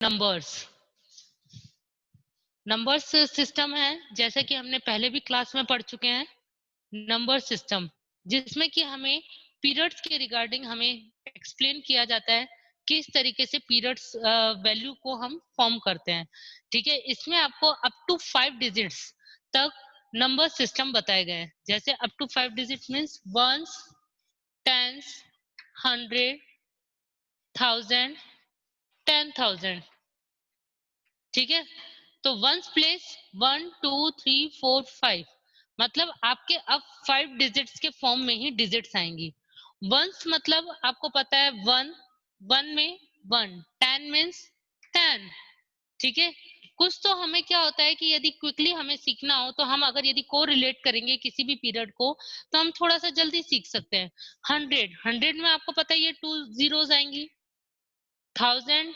Numbers system है, जैसे कि हमने पहले भी क्लास में पढ़ चुके हैं। नंबर सिस्टम जिसमें कि हमें पीरियड्स के रिगार्डिंग हमें एक्सप्लेन किया जाता है किस तरीके से पीरियड्स वैल्यू को हम फॉर्म करते हैं। ठीक है, इसमें आपको अप टू 5 डिजिट्स तक नंबर सिस्टम बताए गए हैं। जैसे up to 5 digits means ones, tens, 100, 1000, 10,000। ठीक है, तो वंस प्लेस 1 2 3 4 5, मतलब आपके अब 5 डिजिट्स के फॉर्म में ही डिजिट्स आएंगी। वंस मतलब आपको पता है 1, 1 में 1, 10 मीन्स 10। ठीक है, कुछ तो हमें क्या होता है कि यदि क्विकली हमें सीखना हो तो हम अगर यदि को रिलेट करेंगे किसी भी पीरियड को तो हम थोड़ा सा जल्दी सीख सकते हैं। 100 में आपको पता है ये 2 जीरोस आएंगी। 1000,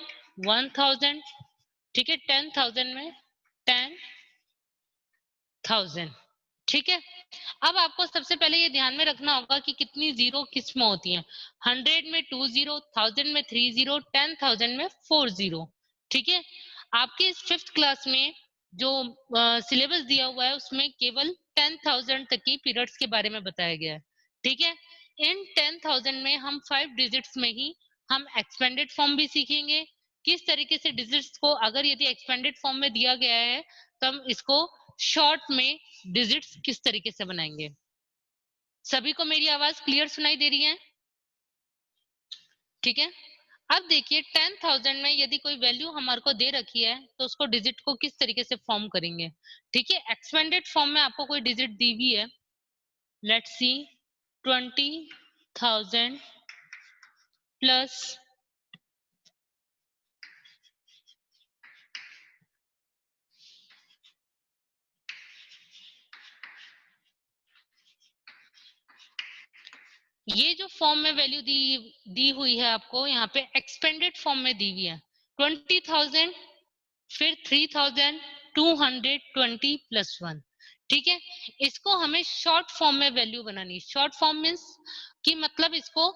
1000। ठीक है, 10,000 में 10,000। ठीक है, अब आपको सबसे पहले ये ध्यान में रखना होगा कि कितनी जीरो किस में होती हैं। 100 में 2 जीरो, 1000 में 3 जीरो, 10,000 में 4 जीरो। ठीक है, आपके इस 5th क्लास में जो सिलेबस दिया हुआ है उसमें केवल 10,000 तक की पीरियड्स के बारे में बताया गया है। ठीक है, इन 10,000 में हम 5 डिजिट्स में ही हम एक्सपेंडेड फॉर्म भी सीखेंगे। किस तरीके से डिजिट्स को अगर यदि एक्सपेंडेड फॉर्म में दिया गया है तो हम इसको शॉर्ट में डिजिट्स किस तरीके से बनाएंगे। सभी को मेरी आवाज क्लियर सुनाई दे रही है? ठीक है, अब देखिए 10,000 में यदि कोई वैल्यू हमारे को दे रखी है तो उसको डिजिट को किस तरीके से फॉर्म करेंगे। ठीक है, एक्सपेंडेड फॉर्म में आपको कोई डिजिट दी हुई है। लेट्स सी 20,000 प्लस ये जो फॉर्म में वैल्यू दी हुई है आपको यहाँ पे एक्सपेंडेड फॉर्म में दी हुई है 20,000, फिर 3,220 प्लस 1। ठीक है, इसको हमें शॉर्ट फॉर्म में वैल्यू बनानी है। शॉर्ट फॉर्म मीन्स कि मतलब इसको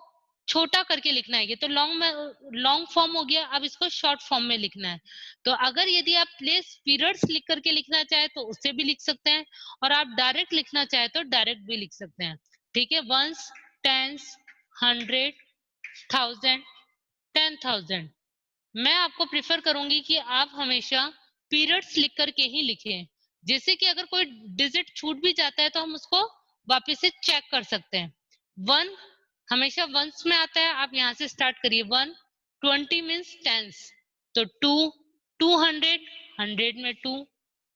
छोटा करके लिखना है। ये तो लॉन्ग फॉर्म हो गया, अब इसको शॉर्ट फॉर्म में लिखना है। तो अगर यदि आप प्लेस पीरियड्स लिख करके लिखना चाहे तो उससे भी लिख सकते हैं, और आप डायरेक्ट लिखना चाहे तो डायरेक्ट भी लिख सकते हैं। ठीक है, वंस, टेंस, 100, 1000, 10,000। मैं आपको प्रेफर करूंगी कि आप हमेशा पीरियड्स लिख करके ही लिखें, जैसे कि अगर कोई डिजिट छूट भी जाता है तो हम उसको वापस से चेक कर सकते हैं। 1 हमेशा वंस में आता है, आप यहाँ से स्टार्ट करिए 1, 20 मीन्स टेंस, तो 2, 200, 100 में 2,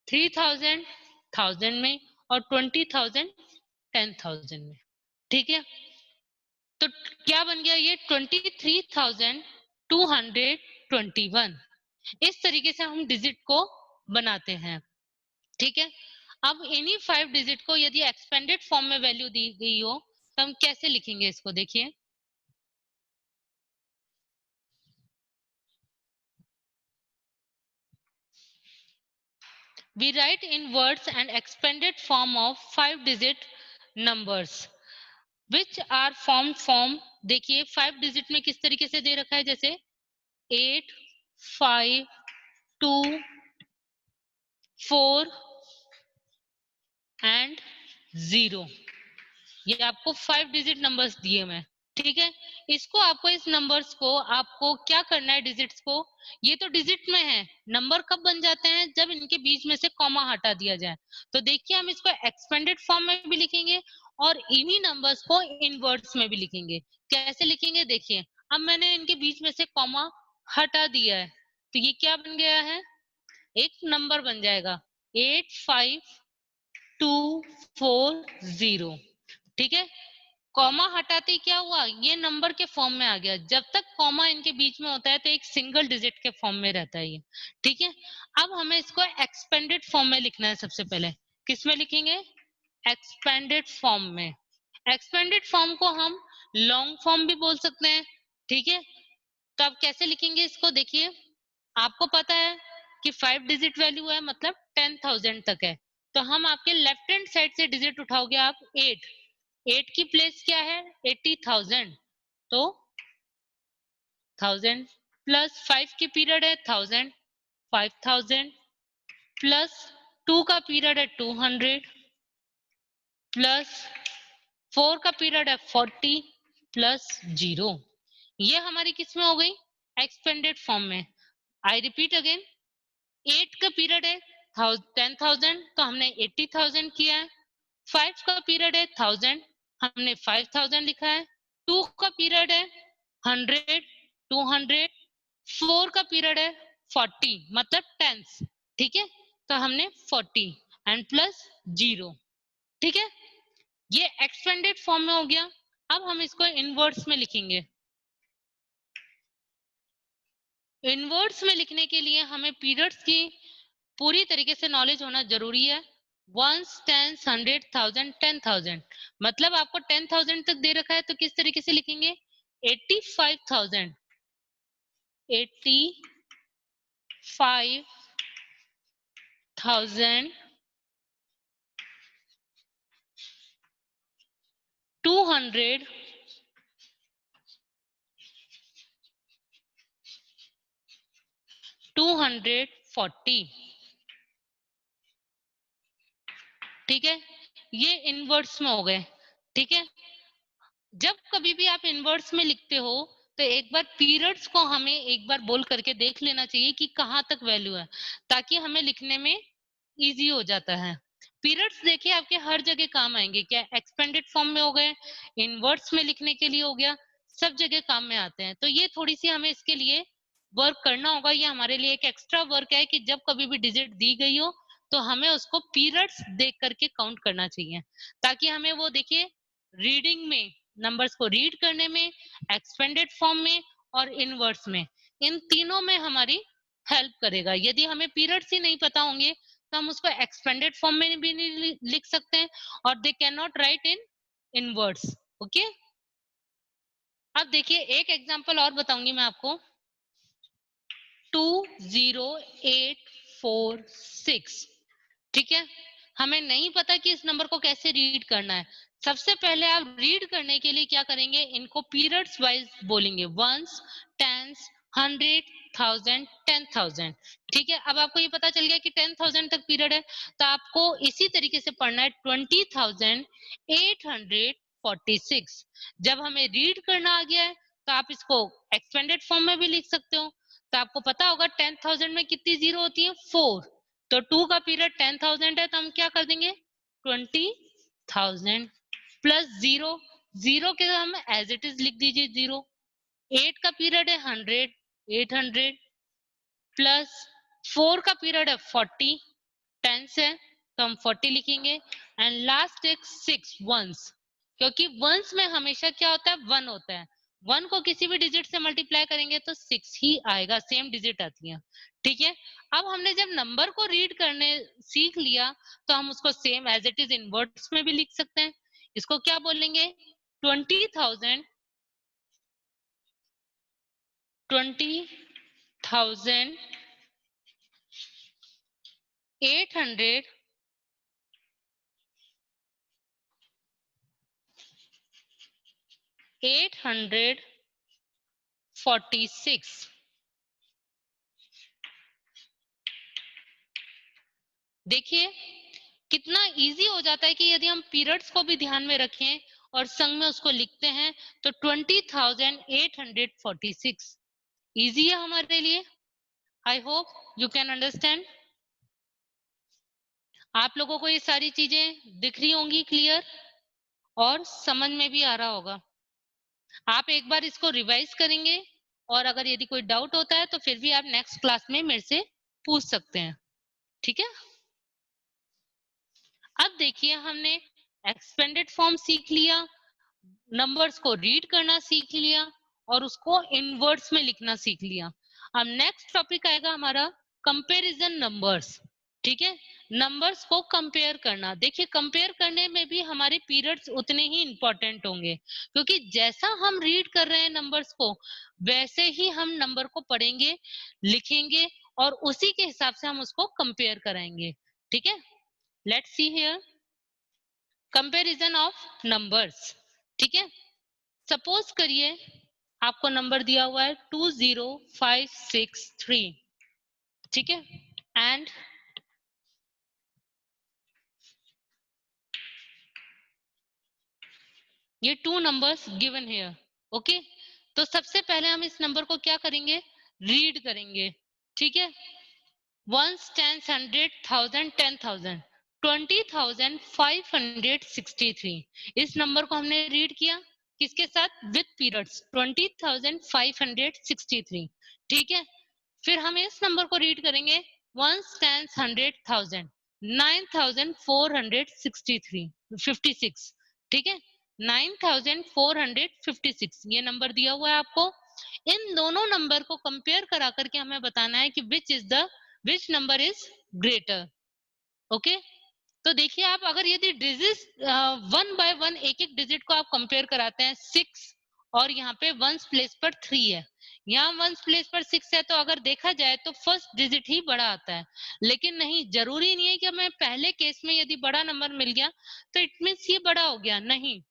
3,000, 1000 में, और 20,000, 10,000 में। ठीक है, तो क्या बन गया ये 23,221। इस तरीके से हम डिजिट को बनाते हैं। ठीक है, अब इन्हीं 5 डिजिट को यदि एक्सपेंडेड फॉर्म में वैल्यू दी गई हो तो हम कैसे लिखेंगे इसको, देखिए। We write in words and expanded form of 5 digit numbers which are form देखिए 5 डिजिट में किस तरीके से दे रखा है, जैसे 8, 5, 2, 4 एंड 0। ये आपको 5 डिजिट नंबर्स दिए मैं। ठीक है, इसको आपको इस नंबर्स को आपको क्या करना है, डिजिट्स को, ये तो डिजिट में है, नंबर कब बन जाते हैं जब इनके बीच में से कॉमा हटा दिया जाए। तो देखिए हम इसको एक्सपेंडेड फॉर्म में भी लिखेंगे और इन्हीं नंबर्स को इन वर्ड्स में भी लिखेंगे। कैसे लिखेंगे देखिए, अब मैंने इनके बीच में से कॉमा हटा दिया है तो ये क्या बन गया है, एक नंबर बन जाएगा 85240। ठीक है, कॉमा हटाते ही क्या हुआ, ये नंबर के फॉर्म में आ गया। जब तक कॉमा इनके बीच में होता है तो एक सिंगल डिजिट के फॉर्म में रहता है ये। ठीक है, अब हमें इसको एक्सपेंडेड फॉर्म में लिखना है। सबसे पहले किस में लिखेंगे, एक्सपेंडेड फॉर्म में। एक्सपेंडेड फॉर्म को हम लॉन्ग फॉर्म भी बोल सकते हैं। ठीक है, तो अब कैसे लिखेंगे इसको, देखिए आपको पता है कि 5 डिजिट वैल्यू है मतलब 10,000 तक है, तो हम आपके लेफ्ट हैंड साइड से डिजिट उठाओगे आप 8 की प्लेस क्या है 80,000, तो 1000 प्लस 5 की पीरियड है 1000, 5000 प्लस 2 का पीरियड है 200 प्लस 4 का पीरियड है 40 प्लस 0। ये हमारी किस में हो गई? एक्सपेंडेड फॉर्म में। आई रिपीट अगेन, 8 का पीरियड है 10,000 तो हमने 80,000 किया है। 5 का पीरियड है 1000, हमने 5000 लिखा है। 2 का पीरियड है 100, 200। 4 का पीरियड है 40 मतलब टेंस, ठीक है, तो हमने 40 एंड प्लस 0, ठीक है। ये एक्सपेंडेड फॉर्म में हो गया। अब हम इसको इनवर्स में लिखेंगे। इनवर्स में लिखने के लिए हमें पीरियड्स की पूरी तरीके से नॉलेज होना जरूरी है। वंस, टेंस, 100, 1000, 10,000, मतलब आपको 10,000 तक दे रखा है तो किस तरीके से लिखेंगे? 85,000, 85,000 200 240, ठीक है। ये इनवर्स में हो गए, ठीक है। जब कभी भी आप इनवर्स में लिखते हो तो एक बार पीरियड्स को हमें एक बार बोल करके देख लेना चाहिए कि कहाँ तक वैल्यू है, ताकि हमें लिखने में इजी हो जाता है। पीरियड्स देखिए आपके हर जगह काम आएंगे, क्या एक्सपेंडेड फॉर्म में हो गए, इनवर्स में लिखने के लिए हो गया, सब जगह काम में आते हैं। तो ये थोड़ी सी हमें इसके लिए वर्क करना होगा। ये हमारे लिए एक एक्स्ट्रा वर्क है कि जब कभी भी डिजिट दी गई हो तो हमें उसको पीरियड्स देख करके काउंट करना चाहिए, ताकि हमें वो देखिए रीडिंग में, नंबर्स को रीड करने में, एक्सपेंडेड फॉर्म में और इनवर्स में, इन तीनों में हमारी हेल्प करेगा। यदि हमें पीरियड्स ही नहीं पता होंगे तो हम उसको एक्सपेंडेड फॉर्म में भी नहीं लिख सकते हैं, और they can not right in inverse. Okay, अब देखिए एक एग्जांपल और बताऊंगी मैं आपको। 20846, ठीक है। हमें नहीं पता कि इस नंबर को कैसे रीड करना है। सबसे पहले आप रीड करने के लिए क्या करेंगे, इनको पीरियड्स वाइज बोलेंगे, वंस, टेंस, 100, 1000, 10,000, ठीक है। अब आपको ये पता चल गया कि 10,000 तक पीरियड है, तो आपको इसी तरीके से पढ़ना है 20,846। जब हमें रीड करना आ गया है तो आप इसको एक्सपेंडेड फॉर्म में भी लिख सकते हो। तो आपको पता होगा 10,000 में कितनी जीरो होती है? 4। तो 2 का पीरियड 10,000 है तो हम क्या कर देंगे? 20,000 प्लस 0, 0 के हम एज इट इज लिख दीजिए 0। 8 का पीरियड है 100, 800 प्लस 4 का पीरियड है 40, 10 है तो हम 40 लिखेंगे। एंड लास्ट एक 6 वंस, क्योंकि वंस में हमेशा क्या होता है? 1 होता है। 1 को किसी भी डिजिट से मल्टीप्लाई करेंगे तो 6 ही आएगा, सेम डिजिट आती है, ठीक है। अब हमने जब नंबर को रीड करने सीख लिया तो हम उसको same as it is inverts में भी लिख सकते हैं। इसको क्या बोलेंगे? 20,000, 20,800 846। देखिए कितना इजी हो जाता है कि यदि हम पीरियड्स को भी ध्यान में रखें और संग में उसको लिखते हैं तो 20,846 इजी है हमारे लिए। I hope you can understand. आप लोगों को ये सारी चीजें दिख रही होंगी क्लियर, और समझ में भी आ रहा होगा। आप एक बार इसको रिवाइज करेंगे, और अगर यदि कोई डाउट होता है तो फिर भी आप नेक्स्ट क्लास में मेरे से पूछ सकते हैं, ठीक है। अब देखिए हमने एक्सपेंडेड फॉर्म सीख लिया, नंबर्स को रीड करना सीख लिया, और उसको इनवर्ड्स में लिखना सीख लिया। अब नेक्स्ट टॉपिक आएगा हमारा कंपैरिजन नंबर्स, ठीक है। नंबर्स को कंपेयर करना। देखिए कंपेयर करने में भी हमारे पीरियड्स उतने ही इंपॉर्टेंट होंगे, क्योंकि जैसा हम रीड कर रहे हैं नंबर्स को, वैसे ही हम नंबर को पढ़ेंगे, लिखेंगे, और उसी के हिसाब से हम उसको कंपेयर कराएंगे, ठीक है। Let's see here comparison of numbers, ठीक है। सपोज करिए आपको नंबर दिया हुआ है 20563, ठीक है। एंड ये 2 नंबर्स गिवन हियर, ओके। तो सबसे पहले हम इस नंबर को क्या करेंगे, रीड करेंगे, ठीक है। वंस, टेंस, 100, 1000, 10,000, 20,563, इस नंबर को हमने रीड किया किसके साथ, विथ पीरियड्स, 20,563, ठीक है। फिर हम इस नंबर को रीड करेंगे वंस, टेंस, 100, 1000, 9,463, 56, ठीक है। 9,456 ये नंबर दिया हुआ है आपको। इन दोनों नंबर को कंपेयर करा करके हमें बताना है कि which number is greater, okay. तो देखिए आप अगर यदि डिजिट वन बाय वन एक एक डिजिट को आप कंपेयर कराते हैं, 6 और यहाँ पे वंस प्लेस पर 3 है, यहाँ वंस प्लेस पर 6 है, तो अगर देखा जाए तो फर्स्ट डिजिट ही बड़ा आता है। लेकिन नहीं, जरूरी नहीं है कि हमें पहले केस में यदि बड़ा नंबर मिल गया तो इट मीन्स ये बड़ा हो गया, नहीं।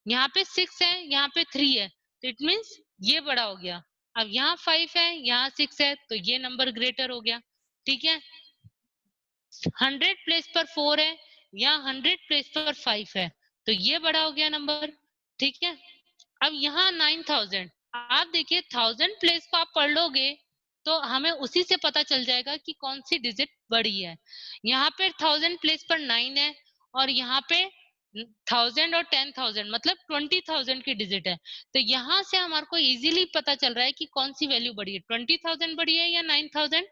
यहाँ पे 6 है, यहाँ पे 3 है, तो इट मीन्स ये बड़ा हो गया। अब यहाँ 5 है, यहाँ 6 है, तो ये नंबर ग्रेटर हो गया, ठीक है। 100 प्लेस पर 4 है, या 100 प्लेस पर 5 है, तो ये बड़ा हो गया नंबर, ठीक है। अब यहाँ 9000, आप देखिए 1000 प्लेस को आप पढ़ लोगे तो हमें उसी से पता चल जाएगा कि कौन सी डिजिट बड़ी है। यहाँ पे 1000 प्लेस पर 9 है, और यहाँ पे 1000 और 10,000 मतलब 20,000 की डिजिट है। तो यहाँ से हमारे को इजीली पता चल रहा है कि कौन सी वैल्यू बड़ी है, 20,000 बड़ी है या 9,000,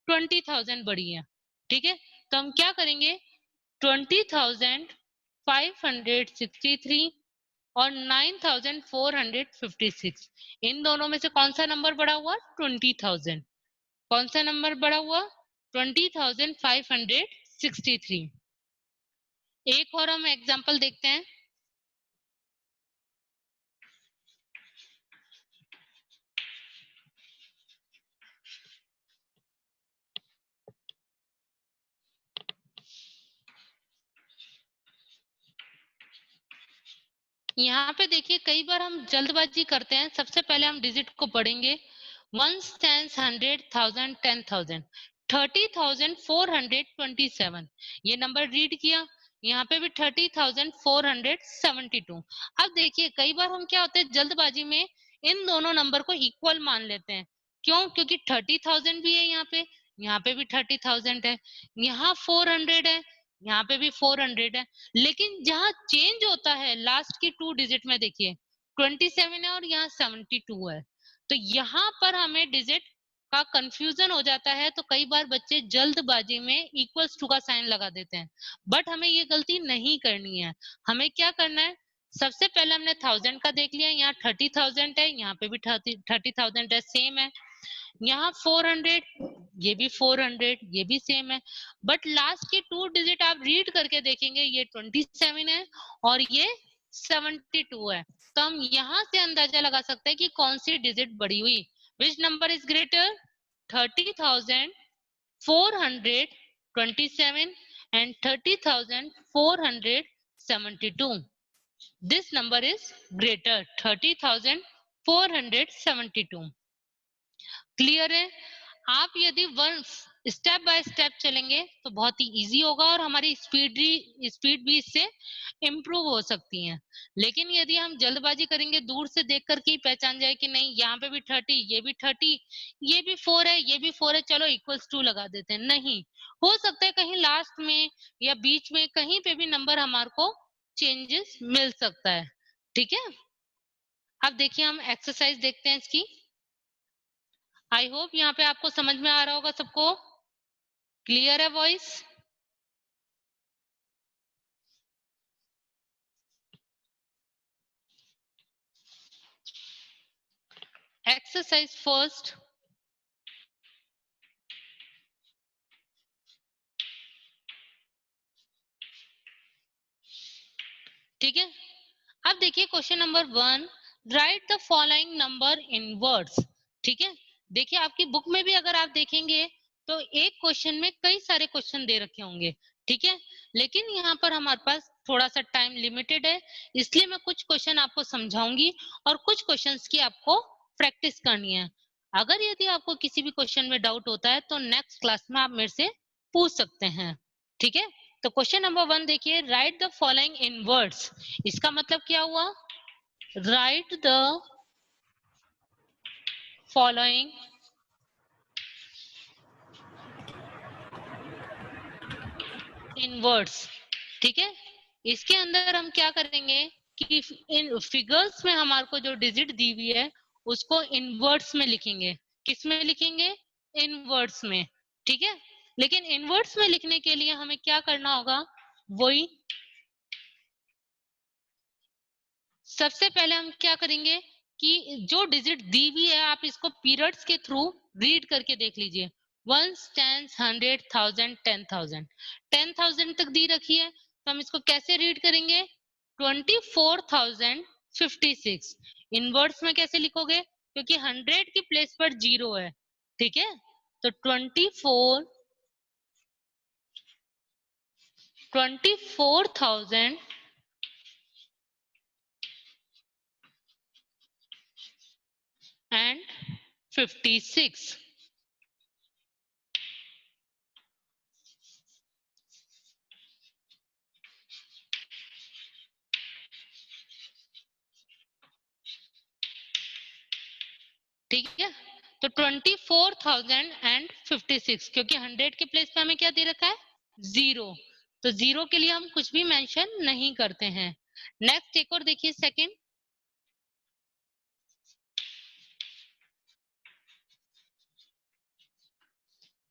20,000 बड़ी है, ठीक है। तो हम क्या करेंगे, 20,563 और 9,456, इन दोनों में से कौन सा नंबर बड़ा हुआ, 20,000। कौन सा नंबर बड़ा हुआ, 20,563। एक और हम एग्जांपल देखते हैं। यहाँ पे देखिए कई बार हम जल्दबाजी करते हैं, सबसे पहले हम डिजिट को पढ़ेंगे, वंस, टेंस, 100, 1000, 10,000, 30,427, ये नंबर रीड किया। यहाँ पे भी 30,472। अब देखिए कई बार हम क्या होते हैं, जल्दबाजी में इन दोनों नंबर को इक्वल मान लेते हैं। क्यों, क्योंकि 30,000 भी है, यहाँ पे भी 30,000 है, यहाँ 400 है, यहाँ पे भी 400 है। लेकिन जहाँ चेंज होता है लास्ट की 2 डिजिट में, देखिए 27 है और यहाँ 72 है, तो यहाँ पर हमें डिजिट का कंफ्यूजन हो जाता है। तो कई बार बच्चे जल्दबाजी में इक्वल्स टू का साइन लगा देते हैं, बट हमें ये गलती नहीं करनी है। हमें क्या करना है, सबसे पहले हमने 1000 का देख लिया, यहाँ 30,000 है, यहाँ पे भी 30,000 है, सेम है। यहाँ 400, ये भी 400, ये भी सेम है। बट लास्ट के 2 डिजिट आप रीड करके देखेंगे, ये 27 है और ये 72 है। तो हम यहाँ से अंदाजा लगा सकते हैं कि कौन सी डिजिट बड़ी हुई, which number is greater, 30,427 and 30,472, this number is greater, 30,472। Clear है। आप यदि वन स्टेप बाय स्टेप चलेंगे तो बहुत ही इजी होगा और हमारी स्पीड भी इससे इम्प्रूव हो सकती है। लेकिन यदि हम जल्दबाजी करेंगे, दूर से देख करके ही पहचान जाए कि नहीं यहाँ पे भी 30, ये भी 30, ये भी 4 है, ये भी 4 है, चलो इक्वल्स टू लगा देते हैं, नहीं। हो सकता है कहीं लास्ट में या बीच में कहीं पे भी नंबर हमारे को चेंजेस मिल सकता है, ठीक है। अब देखिए हम एक्सरसाइज देखते हैं इसकी। आई होप यहाँ पे आपको समझ में आ रहा होगा सबको, क्लियर है वॉइस। एक्सरसाइज फर्स्ट, ठीक है। अब देखिए question number 1, right the following number in words, ठीक है। देखिए आपकी बुक में भी अगर आप देखेंगे तो एक क्वेश्चन में कई सारे क्वेश्चन दे रखे होंगे, ठीक है। लेकिन यहाँ पर हमारे पास थोड़ा सा टाइम लिमिटेड है, इसलिए मैं कुछ क्वेश्चन आपको समझाऊंगी और कुछ क्वेश्चंस की आपको प्रैक्टिस करनी है। अगर यदि आपको किसी भी क्वेश्चन में डाउट होता है तो नेक्स्ट क्लास में आप मेरे से पूछ सकते हैं। ठीक है, तो क्वेश्चन नंबर 1 देखिए, right the following in words. इसका मतलब क्या हुआ? Right the following in words. ठीक है, इसके अंदर हम क्या करेंगे कि इन फिगर्स में हमारे को जो डिजिट दी हुई है उसको इन वर्ड्स में लिखेंगे। किस में लिखेंगे? इन वर्ड्स में। ठीक है, लेकिन इन वर्ड्स में लिखने के लिए हमें क्या करना होगा? वही सबसे पहले हम क्या करेंगे कि जो डिजिट दी हुई है आप इसको पीरियड्स के थ्रू रीड करके देख लीजिए। Once, tens, 100, 1000, 10,000। 10,000 तक दी रखी है तो हम इसको कैसे रीड करेंगे? 24,056। इनवर्ड्स में कैसे लिखोगे? क्योंकि 100 की प्लेस पर 0 है। ठीक है, तो 24,000 and 56। ठीक है, तो 24,056, क्योंकि 100 के प्लेस पे हमें क्या दे रखा है? 0। तो 0 के लिए हम कुछ भी मेंशन नहीं करते हैं। नेक्स्ट एक और देखिए, सेकंड।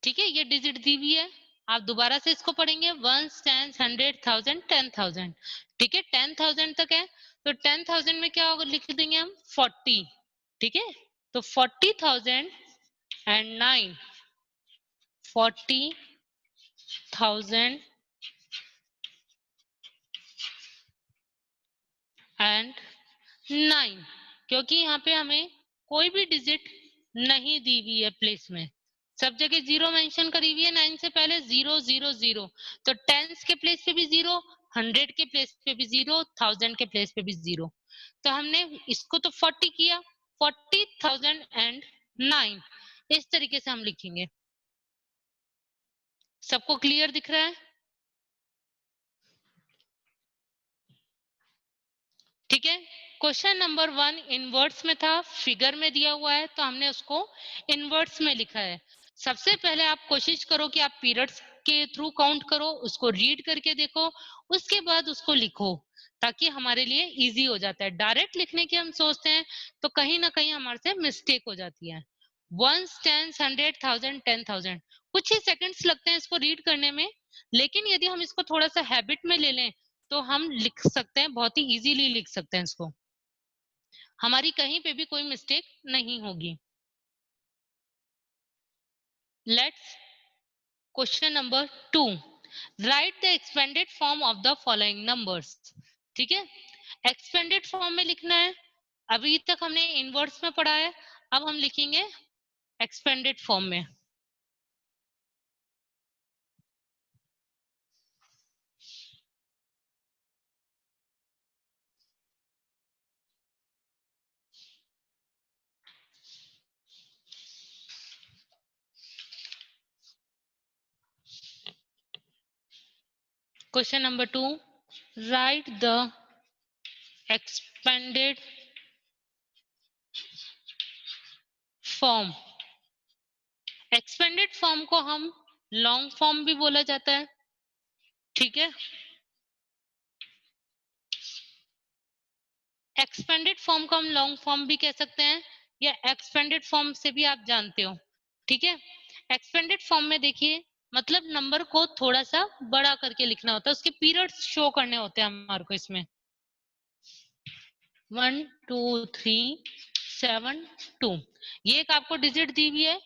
ठीक है, ये डिजिट दी हुई है, आप दोबारा से इसको पढ़ेंगे। 1, 10, 100, 1000, 10,000। ठीक है, 10,000 तक है, तो 10,000 में क्या होगा? लिख देंगे हम 40। ठीक है, तो 40,000 एंड 9, 40,000 एंड 9, क्योंकि यहाँ पे हमें कोई भी डिजिट नहीं दी हुई है प्लेस में, सब जगह 0 मेंशन करी हुई है। 9 से पहले 0 0 0, तो टेंस के प्लेस पे भी 0, 100 के प्लेस पे भी 0, 1000 के प्लेस पे भी 0। तो हमने इसको तो 40 किया, 40,000 एंड 9, इस तरीके से हम लिखेंगे। सबको क्लियर दिख रहा है? ठीक है, क्वेश्चन नंबर 1 इनवर्ट्स में था, फिगर में दिया हुआ है तो हमने उसको इनवर्ट्स में लिखा है। सबसे पहले आप कोशिश करो कि आप पीरियड्स के थ्रू काउंट करो, उसको रीड करके देखो, उसके बाद उसको लिखो, ताकि हमारे लिए इजी हो जाता है। डायरेक्ट लिखने की हम सोचते हैं तो कहीं ना कहीं हमारे से मिस्टेक हो जाती है। 1, 10, 100, 1000, 10,000, कुछ ही सेकंड्स लगते हैं इसको रीड करने में, लेकिन यदि हम इसको थोड़ा सा हैबिट में ले लें तो हम लिख सकते हैं, बहुत ही इजीली लिख सकते हैं इसको, हमारी कहीं पे भी कोई मिस्टेक नहीं होगी। Let's question number 2, right the expanded form of the following numbers. ठीक है, एक्सपेंडेड फॉर्म में लिखना है। अभी तक हमने इनवर्ड्स में पढ़ा है, अब हम लिखेंगे एक्सपेंडेड फॉर्म में। Question number 2, right the expanded form. Expanded form को हम लॉन्ग फॉर्म भी बोला जाता है। ठीक है, एक्सपेंडेड फॉर्म को हम लॉन्ग फॉर्म भी कह सकते हैं, या एक्सपेंडेड फॉर्म से भी आप जानते हो। ठीक है, एक्सपेंडेड फॉर्म में देखिए, मतलब नंबर को थोड़ा सा बड़ा करके लिखना होता है, उसके पीरियड्स शो करने होते हैं हमारे को इसमें। 1 2 3 7 2, ये एक आपको डिजिट दी हुई है।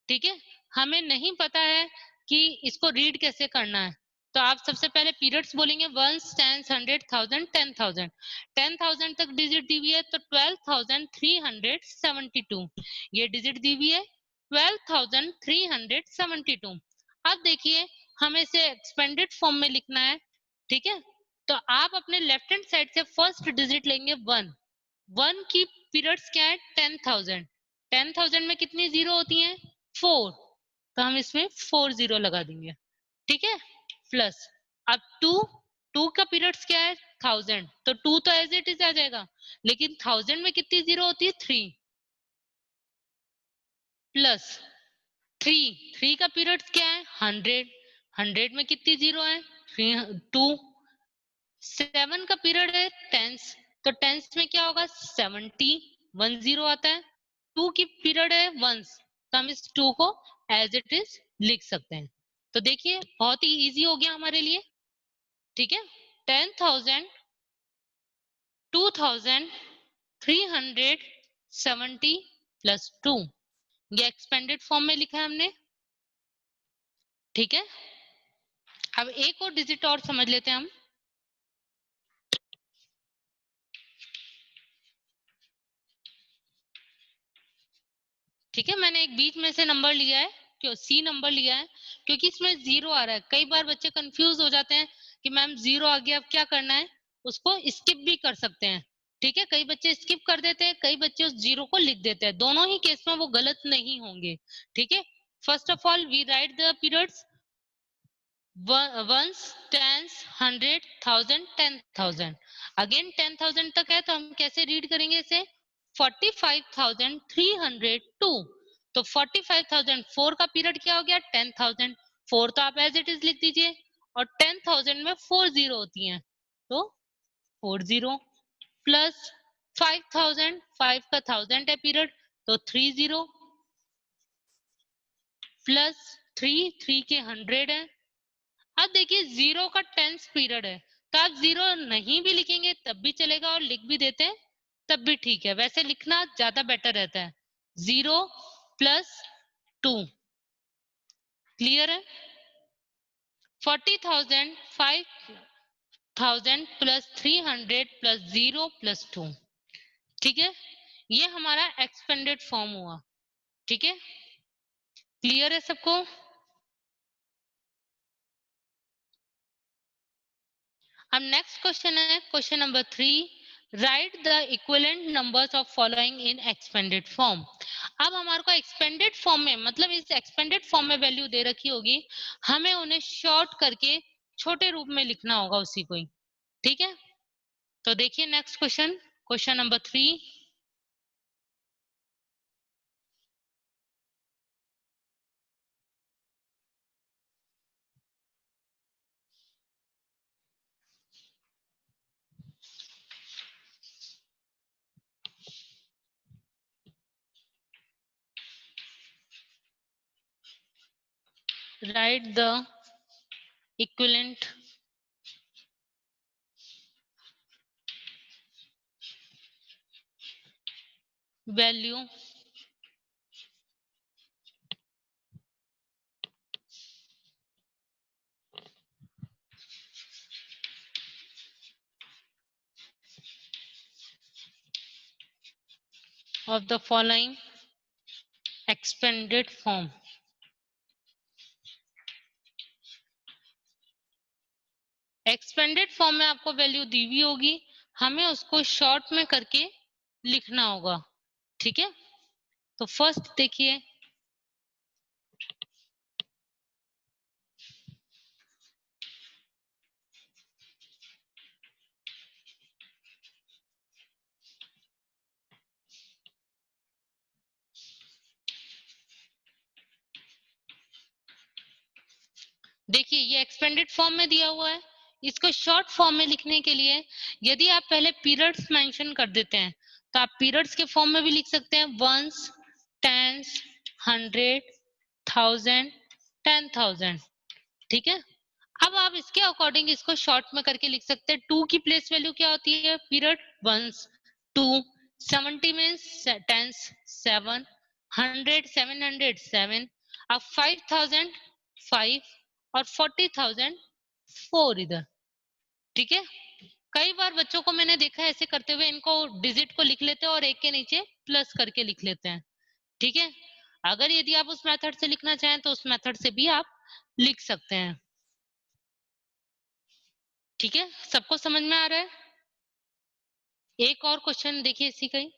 ठीक है, हमें नहीं पता है कि इसको रीड कैसे करना है, तो आप सबसे पहले पीरियड्स बोलेंगे। 1, 10, 100, 1000, 10,000। 10,000 तक डिजिट दी हुई है तो 12,372, ये डिजिट दी हुई है 12,372। अब देखिए, हमें इसे एक्सपेंडेड फॉर्म में लिखना है। ठीक है, तो आप अपने लेफ्ट हैंड साइड से फर्स्ट डिजिट लेंगे 1। 1 की पीरियड्स क्या है 10,000। 10,000 में कितनी जीरो होती हैं 4। तो हम इसमें 4 जीरो लगा देंगे, ठीक है। प्लस अब 2, 2 का पीरियड्स क्या है 1000, तो 2 तो एज इट इज आ जाएगा, लेकिन 1000 में कितनी जीरो होती है 3। प्लस 3, 3 का पीरियड्स क्या है 100, 100 में कितनी जीरो है 2। 7 का पीरियड है टेंस, तो टेंस में क्या होगा 70, 1 जीरो आता है। 2 की पीरियड है वंस, तो हम इस 2 को एज इट इज लिख सकते हैं। तो देखिए बहुत ही इजी हो गया हमारे लिए, ठीक है। 10,000, 2,370 प्लस 2, ये एक्सपेंडेड फॉर्म में लिखा है हमने, ठीक है। अब एक और डिजिट और समझ लेते हैं हम। ठीक है, मैंने एक बीच में से नंबर लिया है, क्यों सी नंबर लिया है, क्योंकि इसमें जीरो आ रहा है। कई बार बच्चे कंफ्यूज हो जाते हैं कि मैम जीरो आ गया अब क्या करना है, उसको स्किप भी कर सकते हैं, ठीक है। कई बच्चे स्किप कर देते हैं, कई बच्चे उस जीरो को लिख देते हैं, दोनों ही केस में वो गलत नहीं होंगे, ठीक है। First of all we write the periods ones, tens, 100, 1000, 10,000। Again 10,000 तक है तो हम कैसे रीड करेंगे इसे 45,302। तो 45,004 का पीरियड क्या हो गया 10,000। 4 तो आप एज इट इज लिख दीजिए, और 10,000 में 4 जीरो होती हैं, तो 4 जीरो प्लस 5,000, 5 का 1000 है पीरियड, तो 3 जीरो प्लस 3, 3 के 100 है। अब देखिए जीरो का टेंस पीरियड है, तो आप जीरो नहीं भी लिखेंगे तब भी चलेगा, और लिख भी देते हैं तब भी ठीक है, वैसे लिखना ज्यादा बेटर रहता है। 0 प्लस 2, क्लियर है। 40,000, 5,000 प्लस 300 प्लस 0 प्लस 2, ठीक है। ये हमारा एक्सपेंडेड फॉर्म हुआ, ठीक है। क्लियर है सबको। अब नेक्स्ट क्वेश्चन है question number 3, right the equivalent numbers of following in expanded form. अब हमारे को एक्सपेंडेड फॉर्म में, मतलब इस एक्सपेंडेड फॉर्म में वैल्यू दे रखी होगी, हमें उन्हें शॉर्ट करके छोटे रूप में लिखना होगा उसी को ही, ठीक है। तो देखिए next question, question number 3, right the equivalent value of the following expanded form. Expanded form में आपको वैल्यू दी हुई होगी, हमें उसको शॉर्ट में करके लिखना होगा, ठीक है। तो फर्स्ट देखिए, देखिए ये एक्सपेंडेड फॉर्म में दिया हुआ है, इसको शॉर्ट फॉर्म में लिखने के लिए यदि आप पहले पीरियड्स मेंशन कर देते हैं, तो आप पीरियड्स के फॉर्म में भी लिख सकते हैं वंस, टेंस, 100, 1000, 10,000, ठीक है। अब आप इसके अकॉर्डिंग इसको शॉर्ट में करके लिख सकते हैं। 2 की प्लेस वैल्यू क्या होती है पीरियड वंस 2, 70 मीन्स टेंस 7, 100 700 7, अब 5,000 5, और 40,000 4 इधर, ठीक है। कई बार बच्चों को मैंने देखा है ऐसे करते हुए, इनको डिजिट को लिख लेते हैं और एक के नीचे प्लस करके लिख लेते हैं, ठीक है। अगर यदि आप उस मेथड से लिखना चाहें तो उस मेथड से भी आप लिख सकते हैं। ठीक है, सबको समझ में आ रहा है? एक और क्वेश्चन देखिए इसी का ही।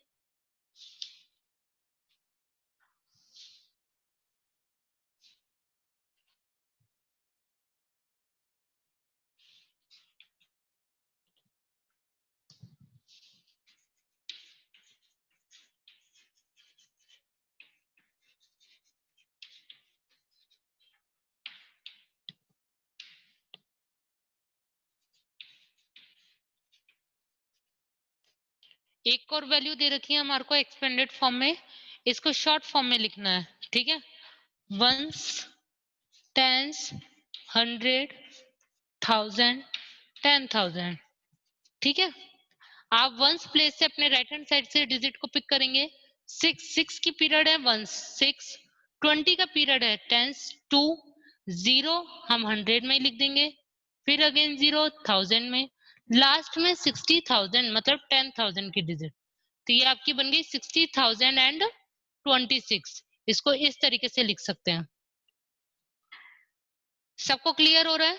एक और वैल्यू दे रखी है हमारे को एक्सपेंडेड फॉर्म में, इसको शॉर्ट फॉर्म में लिखना है, ठीक है? वंस, टेंस, 100, 1000, 10,000, ठीक है? आप वंस प्लेस से अपने राइट हैंड साइड से डिजिट को पिक करेंगे। 6 की पीरियड है वंस 6, 20 का पीरियड है टेंस 2, 0 हम 100 में लिख देंगे, फिर अगेन 0 1000 में, लास्ट में 60,000 मतलब 10,000 की डिजिट। तो ये आपकी बन गई 60,026। इसको इस तरीके से लिख सकते हैं। सबको क्लियर हो रहा है?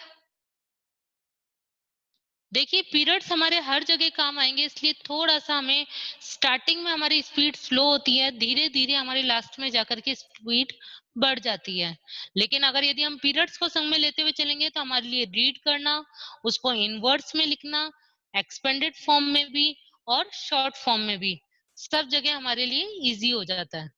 देखिए पीरियड्स हमारे हर जगह काम आएंगे, इसलिए थोड़ा सा हमें स्टार्टिंग में हमारी स्पीड स्लो होती है, धीरे धीरे हमारी लास्ट में जाकर के स्पीड बढ़ जाती है। लेकिन अगर यदि हम पीरियड्स को संग में लेते हुए चलेंगे तो हमारे लिए रीड करना, उसको इनवर्ड्स में लिखना, एक्सपेंडेड फॉर्म में भी और शॉर्ट फॉर्म में भी सब जगह हमारे लिए इजी हो जाता है।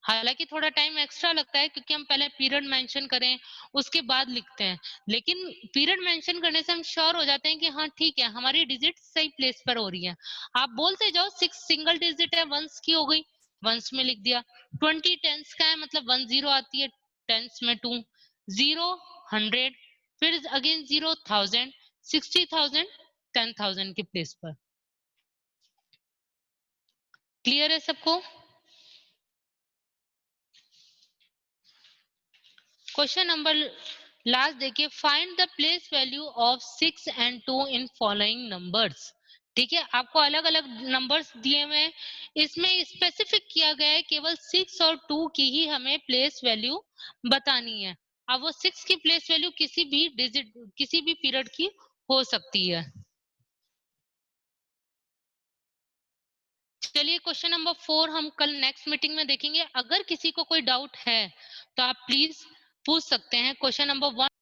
हालांकि थोड़ा टाइम एक्स्ट्रा लगता है क्योंकि हम पहले पीरियड मेंशन करें उसके बाद लिखते हैं, लेकिन पीरियड मेंशन करने से हम श्योर हो जाते हैं कि हाँ ठीक है हमारी डिजिट सही प्लेस पर हो रही है। आप बोलते जाओ 6 सिंगल डिजिट है वंस की हो गई, वंस में लिख दिया। 20 टेंस का है मतलब 10 आती है, टेंस में 2, 0 100, फिर अगेन 0 1000, 60,000 10,000 की प्लेस पर। क्लियर है सबको? क्वेश्चन नंबर लास्ट देखिए, find the place value of 6 and 2 in following numbers. ठीक है, आपको अलग अलग नंबर्स दिए हुए हैं, इसमें स्पेसिफिक किया गया है केवल 6 और 2 की ही हमें प्लेस वैल्यू बतानी है। अब वो 6 की प्लेस वैल्यू किसी भी डिजिट किसी भी पीरियड की हो सकती है। चलिए क्वेश्चन नंबर 4 हम कल नेक्स्ट मीटिंग में देखेंगे। अगर किसी को कोई डाउट है तो आप प्लीज पूछ सकते हैं। Question number 1